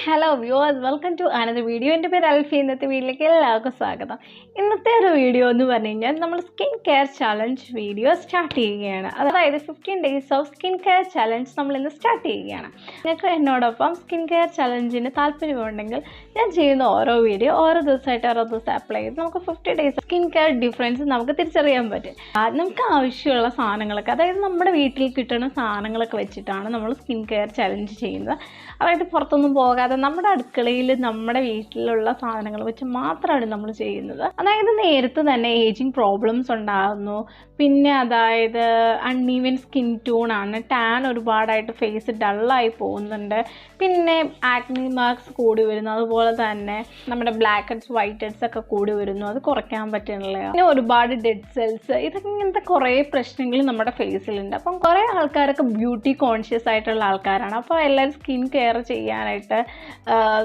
hello viewers, welcome to another video. എൻ്റെ പേര് അൽഫി. ഇന്നത്തെ വീഡിയോയിലേക്ക് എല്ലാവർക്കും സ്വാഗതം. ഇന്നത്തെ ഒരു വീഡിയോ എന്ന് പറഞ്ഞു കഴിഞ്ഞാൽ നമ്മൾ skin care challenge video start ചെയ്യുകയാണ്. അതായത് 15 days of skin care challenge നമ്മൾ ഇന്ന് സ്റ്റാർട്ട് ചെയ്യുകയാണ്. നിങ്ങൾക്ക് എന്നോടൊപ്പം സ്കിൻ കെയർ ചലഞ്ചിന് താല്പര്യമുണ്ടെങ്കിൽ ഞാൻ ചെയ്യുന്ന ഓരോ വീഡിയോ ഓരോ ദിവസം അപ്ലൈ ചെയ്ത് നമുക്ക് 50 ഡേയ്സ് സ്കിൻ കെയർ ഡിഫറൻസ് നമുക്ക് തിരിച്ചറിയാൻ പറ്റും. നമുക്ക് ആവശ്യമുള്ള സാധനങ്ങളൊക്കെ, അതായത് നമ്മുടെ വീട്ടിൽ കിട്ടുന്ന സാധനങ്ങളൊക്കെ വെച്ചിട്ടാണ് നമ്മൾ സ്കിൻ കെയർ ചലഞ്ച് ചെയ്യുന്നത്. അതായത് പുറത്തൊന്നും പോകാതെ നമ്മുടെ അടുക്കളയിൽ നമ്മുടെ വീട്ടിലുള്ള സാധനങ്ങൾ വെച്ച് മാത്രമാണ് നമ്മൾ ചെയ്യുന്നത്. അതായത് നേരത്തെ തന്നെ ഏജിങ് പ്രോബ്ലംസ് ഉണ്ടാകുന്നു. പിന്നെ അതായത് അൺഈവൻ സ്കിൻ ടൂണാണ്, ടാൻ ഒരുപാടായിട്ട് ഫേസ് ഡള്ളായി പോകുന്നുണ്ട്. പിന്നെ ആക്നി മാർക്സ് കൂടി വരുന്നു. അതുപോലെ തന്നെ നമ്മുടെ ബ്ലാക്ക് ഹെഡ്സ് വൈറ്റ് ഹെഡ്സ് ഒക്കെ കൂടി വരുന്നു. അത് കുറയ്ക്കാൻ പറ്റുന്നില്ല. പിന്നെ ഒരുപാട് ഡെഡ് സെൽസ്, ഇങ്ങനത്തെ കുറേ പ്രശ്നങ്ങൾ നമ്മുടെ ഫേസിലുണ്ട്. അപ്പം കുറേ ആൾക്കാരൊക്കെ ബ്യൂട്ടി കോൺഷ്യസ് ആയിട്ടുള്ള ആൾക്കാരാണ്. അപ്പോൾ എല്ലാവരും സ്കിൻ കെയർ ചെയ്യാനായിട്ട്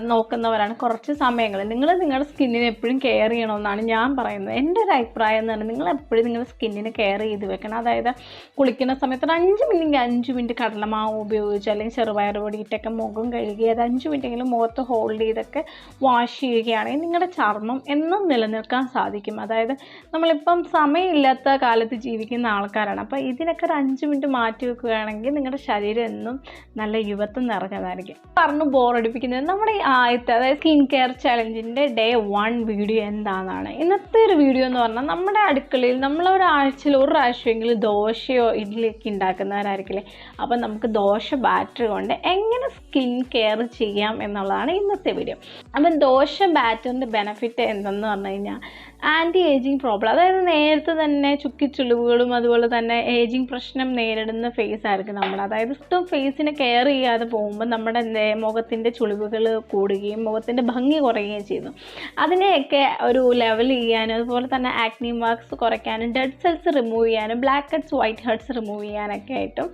നോക്കുന്നവരാണ്. കുറച്ച് സമയങ്ങൾ നിങ്ങൾ നിങ്ങളുടെ സ്കിന്നിനെ എപ്പോഴും കെയർ ചെയ്യണമെന്നാണ് ഞാൻ പറയുന്നത്. എൻ്റെ ഒരു അഭിപ്രായം എന്ന് പറഞ്ഞാൽ നിങ്ങൾ എപ്പോഴും നിങ്ങളുടെ സ്കിന്നിനെ കെയർ ചെയ്ത് വെക്കണം. അതായത് കുളിക്കുന്ന സമയത്ത് 5 മിനിറ്റ് കടലമാവ് ഉപയോഗിച്ച് അല്ലെങ്കിൽ ചെറുപയർ പൊടിയിട്ടൊക്കെ മുഖം കഴുകി അത് 5 മിനിറ്റെങ്കിലും മുഖത്ത് ഹോൾഡ് ചെയ്തൊക്കെ വാഷ് ചെയ്യുകയാണെങ്കിൽ നിങ്ങളുടെ ചർമ്മം എന്നും നിലനിൽക്കാൻ സാധിക്കും. അതായത് നമ്മളിപ്പം സമയമില്ലാത്ത കാലത്ത് ജീവിക്കുന്ന ആൾക്കാരാണ്. അപ്പോൾ ഇതിനൊക്കെ ഒരു 5 മിനിറ്റ് മാറ്റി വെക്കുകയാണെങ്കിൽ നിങ്ങളുടെ ശരീരം എന്നും നല്ല യുവത്വം നിറഞ്ഞതായിരിക്കും. പറഞ്ഞു ബോറടിപ്പിക്കുന്നത് നമ്മുടെ ഈ ആദ്യത്തെ, അതായത് സ്കിൻ കെയർ ചലഞ്ചിൻ്റെ Day 1 വീഡിയോ എന്താണെന്നാണ്. ഇന്നത്തെ ഒരു വീഡിയോ എന്ന് പറഞ്ഞാൽ നമ്മുടെ അടുക്കളയിൽ നമ്മൾ ഒരാഴ്ചയിൽ ഒരു പ്രാവശ്യമെങ്കിലും ദോശയോ ഇഡ്ഡലിയൊക്കെ ഉണ്ടാക്കുന്നവരായിരിക്കില്ലേ. അപ്പം നമുക്ക് ദോശ ബാറ്റർ കൊണ്ട് എങ്ങനെ സ്കിൻ കെയർ ചെയ്യാം എന്നുള്ളതാണ് ഇന്നത്തെ വീഡിയോ. അപ്പം ദോശ ബാറ്ററിൻ്റെ ബെനിഫിറ്റ് എന്തെന്ന് പറഞ്ഞു കഴിഞ്ഞാൽ ആൻറ്റി ഏജിങ് പ്രോബ്ലം, അതായത് നേരത്തെ തന്നെ ചുക്കിച്ചുളിവുകളും അതുപോലെ തന്നെ ഏജിങ് പ്രശ്നം നേരിടുന്ന ഫേസ് ആയിരിക്കും നമ്മൾ. അതായത് ഫേസിനെ കെയർ ചെയ്യാതെ പോകുമ്പോൾ നമ്മുടെ മുഖത്തിൻ്റെ ചുളിവുകൾ കൂടുകയും മുഖത്തിൻ്റെ ഭംഗി കുറയുകയും ചെയ്യുന്നു. അതിനെയൊക്കെ ഒരു ലെവൽ ചെയ്യാനും അതുപോലെ തന്നെ ആക്നി മാർക്സ് കുറയ്ക്കാനും ഡെഡ് സെൽസ് റിമൂവ് ചെയ്യാനും blackheads whiteheads remove ചെയ്യാനൊക്കെ ആയിട്ടും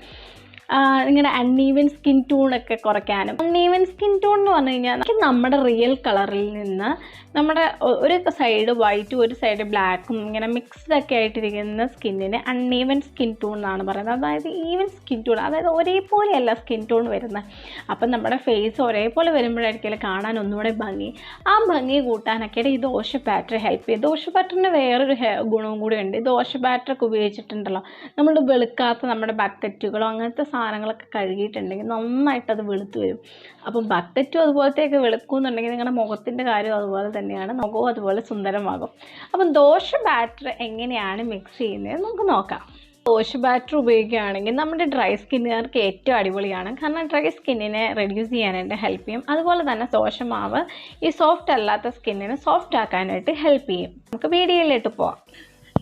നിങ്ങളുടെ അൺഈവൻ സ്കിൻ ടൂണൊക്കെ കുറയ്ക്കാനും. അൺഈവൻ സ്കിൻ ടൂൺ എന്ന് പറഞ്ഞു കഴിഞ്ഞാൽ നമ്മുടെ റിയൽ കളറിൽ നിന്ന് നമ്മുടെ ഒരു സൈഡ് വൈറ്റും ഒരു സൈഡ് ബ്ലാക്കും ഇങ്ങനെ മിക്സ്ഡ് ഒക്കെ ആയിട്ടിരിക്കുന്ന സ്കിന്നിന് അൺഈവൻ സ്കിൻ ടൂൺ എന്നാണ് പറയുന്നത്. അതായത് ഈവൻ സ്കിൻ ടൂൺ, അതായത് ഒരേപോലെയല്ല സ്കിൻ ടൂൺ വരുന്നത്. അപ്പം നമ്മുടെ ഫേസ് ഒരേപോലെ വരുമ്പോഴായിരിക്കും കാണാൻ ഒന്നുകൂടെ ഭംഗി. ആ ഭംഗി കൂട്ടാനൊക്കെയാണ് ഈ ദോശ ബാറ്റർ ഹെൽപ്പ് ചെയ്യും. ദോശ ബാറ്ററിന് വേറൊരു ഗുണവും കൂടി ഉണ്ട്. ഈ ദോശ ബാറ്ററൊക്കെ ഉപയോഗിച്ചിട്ടുണ്ടല്ലോ, നമ്മൾ വെളുക്കാത്ത നമ്മുടെ ബക്കറ്റുകളോ അങ്ങനത്തെ സാധനങ്ങളൊക്കെ കഴുകിയിട്ടുണ്ടെങ്കിൽ നന്നായിട്ടത് വെളുത്ത് വരും. അപ്പം ബക്കറ്റും അതുപോലത്തെയൊക്കെ വെളുക്കുന്നുണ്ടെങ്കിൽ നിങ്ങളുടെ മുഖത്തിൻ്റെ കാര്യം അതുപോലെ തന്നെയാണ്, മുഖവും അതുപോലെ സുന്ദരമാകും. അപ്പം ദോശ ബാറ്റർ എങ്ങനെയാണ് മിക്സ് ചെയ്യുന്നത് നമുക്ക് നോക്കാം. ദോശ ബാറ്റർ ഉപയോഗിക്കുകയാണെങ്കിൽ നമ്മുടെ ഡ്രൈ സ്കിന്നുകാർക്ക് ഏറ്റവും അടിപൊളിയാണ്. കാരണം ഡ്രൈ സ്കിന്നിനെ റെഡ്യൂസ് ചെയ്യാനായിട്ട് ഹെൽപ്പ് ചെയ്യും. അതുപോലെ തന്നെ ദോശമാവ് ഈ സോഫ്റ്റ് അല്ലാത്ത സ്കിന്നിനെ സോഫ്റ്റ് ആക്കാനായിട്ട് ഹെൽപ്പ് ചെയ്യും. നമുക്ക് വീഡിയോയിലേക്ക് പോവാം.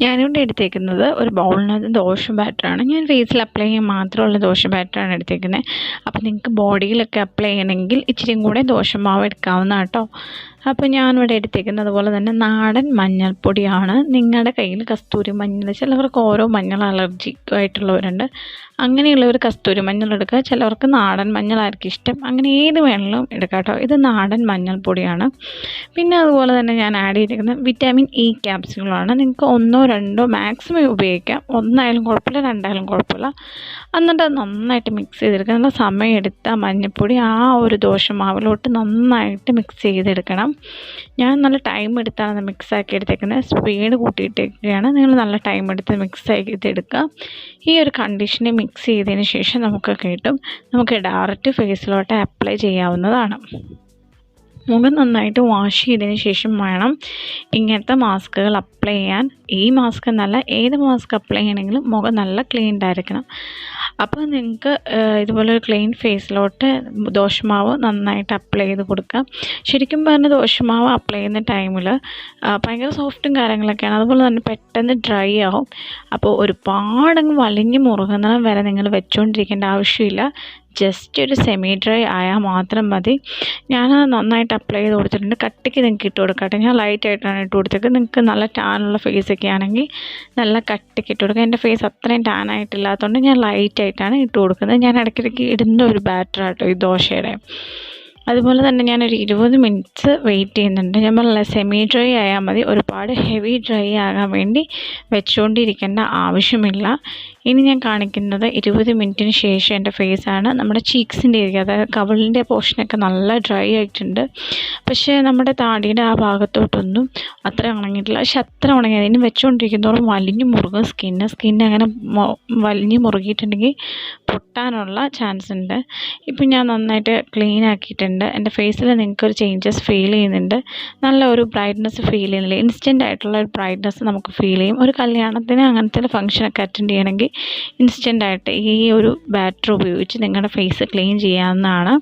ഞാനിവിടെ എടുത്തേക്കുന്നത് ഒരു ബൗളിനകത്ത് ദോശ ബാറ്ററാണ്. ഞാൻ ഫേസിൽ അപ്ലൈ ചെയ്യാൻ മാത്രമുള്ള ദോശ ബാറ്ററാണ് എടുത്തേക്കുന്നത്. അപ്പോൾ നിങ്ങൾക്ക് ബോഡിയിലൊക്കെ അപ്ലൈ ചെയ്യണമെങ്കിൽ ഇച്ചിരിയും കൂടെ ദോശമാവ് എടുക്കാവുന്ന കേട്ടോ. അപ്പോൾ ഞാനിവിടെ എടുത്തേക്കുന്നത് അതുപോലെ തന്നെ നാടൻ മഞ്ഞൾപ്പൊടിയാണ്. നിങ്ങളുടെ കയ്യിൽ കസ്തൂരി മഞ്ഞൾ, ചിലവർക്ക് ഓരോ മഞ്ഞൾ അലർജിക് ആയിട്ടുള്ളവരുണ്ട്. അങ്ങനെയുള്ളവർ കസ്തൂരി മഞ്ഞൾ എടുക്കുക. ചിലവർക്ക് നാടൻ മഞ്ഞളായിരിക്കും ഇഷ്ടം. അങ്ങനെ ഏത് വേണമെങ്കിലും എടുക്കാം കേട്ടോ. ഇത് നാടൻ മഞ്ഞൾപ്പൊടിയാണ്. പിന്നെ അതുപോലെ തന്നെ ഞാൻ ആഡ് ചെയ്തിരിക്കുന്നത് വിറ്റാമിൻ ഇ ക്യാപ്സ്യൂളാണ്. നിങ്ങൾക്ക് 1 2 മാക്സിമം ഉപയോഗിക്കാം. 1 ആയാലും കുഴപ്പമില്ല, 2 ആയാലും കുഴപ്പമില്ല. എന്നിട്ട് നന്നായിട്ട് മിക്സ് ചെയ്തെടുക്കുക. നല്ല സമയമെടുത്ത മഞ്ഞൾപ്പൊടി ആ ഒരു ദോശമാവിലോട്ട് നന്നായിട്ട് മിക്സ് ചെയ്തെടുക്കണം. ഞാൻ നല്ല ടൈം എടുത്താണ് മിക്സ് ആക്കി എടുത്തേക്കുന്നത്. സ്പീഡ് കൂട്ടിയിട്ടൊക്കെയാണ്. നിങ്ങൾ നല്ല ടൈം എടുത്ത് മിക്സ് ചെയ്തെടുക്കുക. ഈ ഒരു കണ്ടീഷനിൽ മിക്സ് ചെയ്തതിന് ശേഷം നമുക്ക് ഡയറക്റ്റ് ഫേസിലോട്ട് അപ്ലൈ ചെയ്യാവുന്നതാണ്. മുഖം നന്നായിട്ട് വാഷ് ചെയ്തതിന് ശേഷം വേണം ഇങ്ങനത്തെ മാസ്കുകൾ അപ്ലൈ ചെയ്യാൻ. ഈ മാസ്ക് എന്നല്ല, ഏത് മാസ്ക് അപ്ലൈ ചെയ്യണമെങ്കിലും മുഖം നല്ല ക്ലീൻഡ് ആയിരിക്കണം. അപ്പോൾ നിങ്ങൾക്ക് ഇതുപോലെ ഒരു ക്ലീൻ ഫേസിലോട്ട് ദോശമാവ് നന്നായിട്ട് അപ്ലൈ ചെയ്ത് കൊടുക്കുക. ശരിക്കും പറഞ്ഞാൽ ദോശമാവ് അപ്ലൈ ചെയ്യുന്ന ടൈമിൽ ഭയങ്കര സോഫ്റ്റും കാര്യങ്ങളൊക്കെയാണ്. അതുപോലെ തന്നെ പെട്ടെന്ന് ഡ്രൈ ആവും. അപ്പോൾ ഒരുപാടങ്ങ് വലിഞ്ഞ് മുറുകുന്ന വരെ നിങ്ങൾ വെച്ചുകൊണ്ടിരിക്കേണ്ട ആവശ്യമില്ല. ജസ്റ്റ് ഒരു സെമി ഡ്രൈ ആയാൽ മാത്രം മതി. ഞാൻ നന്നായിട്ട് അപ്ലൈ ചെയ്ത് കൊടുത്തിട്ടുണ്ട്. കട്ടിക്ക് നിങ്ങൾക്ക് ഇട്ട് കൊടുക്കട്ടെ. ഞാൻ ലൈറ്റായിട്ടാണ് ഇട്ട് കൊടുത്തത്. നിങ്ങൾക്ക് നല്ല ടാനുള്ള ഫേസൊക്കെ ആണെങ്കിൽ നല്ല കട്ടിക്ക് ഇട്ട് കൊടുക്കുക. എൻ്റെ ഫേസ് അത്രയും ടാൻ ആയിട്ടില്ലാത്തതുകൊണ്ട് ഞാൻ ലൈറ്റായിട്ടാണ് ഇട്ട് കൊടുക്കുന്നത്. ഞാൻ ഇടയ്ക്കിടയ്ക്ക് ഇടുന്ന ഒരു ബാറ്ററാട്ടോ ഈ ദോശയുടെ. അതുപോലെ തന്നെ ഞാനൊരു 20 മിനിറ്റ്സ് വെയിറ്റ് ചെയ്യുന്നുണ്ട്. ഞാൻ പറഞ്ഞ സെമി ഡ്രൈ ആയാൽ മതി. ഒരുപാട് ഹെവി ഡ്രൈ ആകാൻ വേണ്ടി വെച്ചുകൊണ്ടിരിക്കേണ്ട ആവശ്യമില്ല. ഇനി ഞാൻ കാണിക്കുന്നത് 20 മിനിറ്റിന് ശേഷം എൻ്റെ ഫേസാണ്. നമ്മുടെ ചീക്സിൻ്റെ ഏരിയ, അതായത് കവിളിൻ്റെ പോർഷനൊക്കെ നല്ല ഡ്രൈ ആയിട്ടുണ്ട്. പക്ഷേ നമ്മുടെ താടിയുടെ ആ ഭാഗത്തോട്ടൊന്നും അത്ര ഉണങ്ങിയിട്ടില്ല. പക്ഷെ അത്ര ഉണങ്ങിയത് ഇനി വെച്ചുകൊണ്ടിരിക്കുന്നതോറും വലിഞ്ഞു മുറുകും സ്കിന്ന് അങ്ങനെ വലിഞ്ഞു മുറുകിയിട്ടുണ്ടെങ്കിൽ പൊട്ടാനുള്ള ചാൻസ് ഉണ്ട്. ഇപ്പം ഞാൻ നന്നായിട്ട് ക്ലീൻ ആക്കിയിട്ടുണ്ട്. എൻ്റെ ഫേസിൽ നിങ്ങൾക്കൊരു ചേഞ്ചസ് ഫീൽ ചെയ്യുന്നുണ്ട്. നല്ല ഒരു ബ്രൈറ്റ്നസ് ഫീൽ ചെയ്യുന്നില്ല. ഇൻസ്റ്റൻ്റ് ആയിട്ടുള്ള ഒരു ബ്രൈറ്റ്നസ് നമുക്ക് ഫീൽ ചെയ്യും. ഒരു കല്യാണത്തിന് അങ്ങനത്തെ ഫംഗ്ഷനൊക്കെ അറ്റൻഡ് ചെയ്യണമെങ്കിൽ ഇൻസ്റ്റൻ്റ് ആയിട്ട് ഈ ഒരു ബാറ്റർ ഉപയോഗിച്ച് നിങ്ങളുടെ ഫേസ് ക്ലീൻ ചെയ്യാവുന്നതാണ്.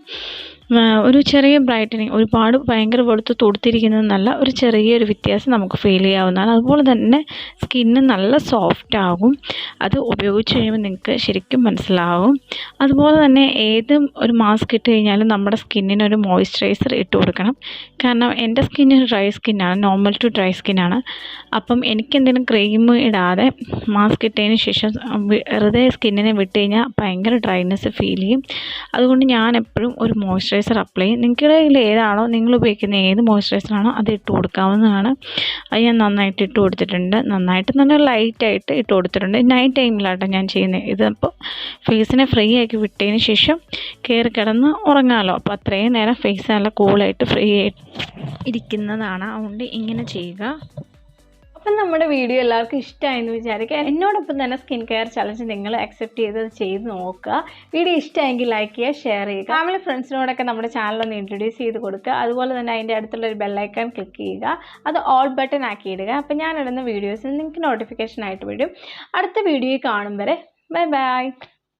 ഒരു ചെറിയ ബ്രൈറ്റനിങ്, ഒരുപാട് ഭയങ്കര വെളുത്ത് തുടുത്തിരിക്കുന്നതെന്നല്ല, ഒരു ചെറിയൊരു വ്യത്യാസം നമുക്ക് ഫീൽ ചെയ്യാവുന്നതാണ്. അതുപോലെ തന്നെ സ്കിന്ന് നല്ല സോഫ്റ്റ് ആകും. അത് ഉപയോഗിച്ച് കഴിയുമ്പോൾ നിങ്ങൾക്ക് ശരിക്കും മനസ്സിലാവും. അതുപോലെ തന്നെ ഒരു മാസ്ക് ഇട്ട് കഴിഞ്ഞാലും നമ്മുടെ സ്കിന്നിനൊരു മോയ്സ്ചറൈസർ ഇട്ട് കൊടുക്കണം. കാരണം എൻ്റെ സ്കിന്ന് ഡ്രൈ സ്കിന്നാണ്, നോർമൽ ടു ഡ്രൈ സ്കിന്നാണ്. അപ്പം എനിക്കെന്തെങ്കിലും ക്രീം ഇടാതെ മാസ്ക് ഇട്ടതിന് ശേഷം വെറുതെ സ്കിന്നിനെ വിട്ട് കഴിഞ്ഞാൽ ഭയങ്കര ഡ്രൈനെസ് ഫീൽ ചെയ്യും. അതുകൊണ്ട് ഞാൻ എപ്പോഴും ഒരു മോയ്സ്ചറൈസർ അപ്ലൈ ചെയ്യും. നിങ്ങളുടെ കയ്യിൽ ഏതാണോ, നിങ്ങൾ ഉപയോഗിക്കുന്ന ഏത് മോയ്സ്ചറൈസറാണോ അത് ഇട്ട് കൊടുക്കാവുന്നതാണ്. അത് ഞാൻ നന്നായിട്ട് ഇട്ട് കൊടുത്തിട്ടുണ്ട്. നന്നായിട്ട് നല്ല ലൈറ്റായിട്ട് ഇട്ട് കൊടുത്തിട്ടുണ്ട്. നൈറ്റ് ടൈമിലാട്ടോ ഞാൻ ചെയ്യുന്നത്. ഇതിപ്പോൾ ഫേസിനെ ഫ്രീ ആക്കി വിട്ടതിന് ശേഷം കയറി കിടന്ന് ഉറങ്ങാമല്ലോ. അപ്പോൾ അത്രയും നേരം ഫേസ് നല്ല കൂളായിട്ട് ഫ്രീ ആയിട്ട് ഇരിക്കുന്നതാണ്. അതുകൊണ്ട് ഇങ്ങനെ ചെയ്യുക. അപ്പം നമ്മുടെ വീഡിയോ എല്ലാവർക്കും ഇഷ്ടമായെന്ന് വിചാരിക്കുക. എന്നോടൊപ്പം തന്നെ സ്കിൻ കെയർ ചലഞ്ച് നിങ്ങൾ അക്സെപ്റ്റ് ചെയ്ത് നോക്കുക. വീഡിയോ ഇഷ്ടമായെങ്കിൽ ലൈക്ക് ചെയ്യുക, ഷെയർ ചെയ്യുക. ഫാമിലി ഫ്രണ്ട്സിനോടൊക്കെ നമ്മുടെ ചാനലൊന്ന് ഇൻട്രൊഡ്യൂസ് ചെയ്ത് കൊടുക്കുക. അതുപോലെ തന്നെ അതിൻ്റെ അടുത്തുള്ള ഒരു ബെല്ലൈക്കൺ ക്ലിക്ക് ചെയ്യുക. അത് ഓൾ ബട്ടൺ ആക്കി ഇടുക. അപ്പോൾ ഞാനിടുന്ന വീഡിയോസിന് നിങ്ങൾക്ക് നോട്ടിഫിക്കേഷൻ ആയിട്ട് വരും. അടുത്ത വീഡിയോ കാണും വരെ ബൈ ബൈ.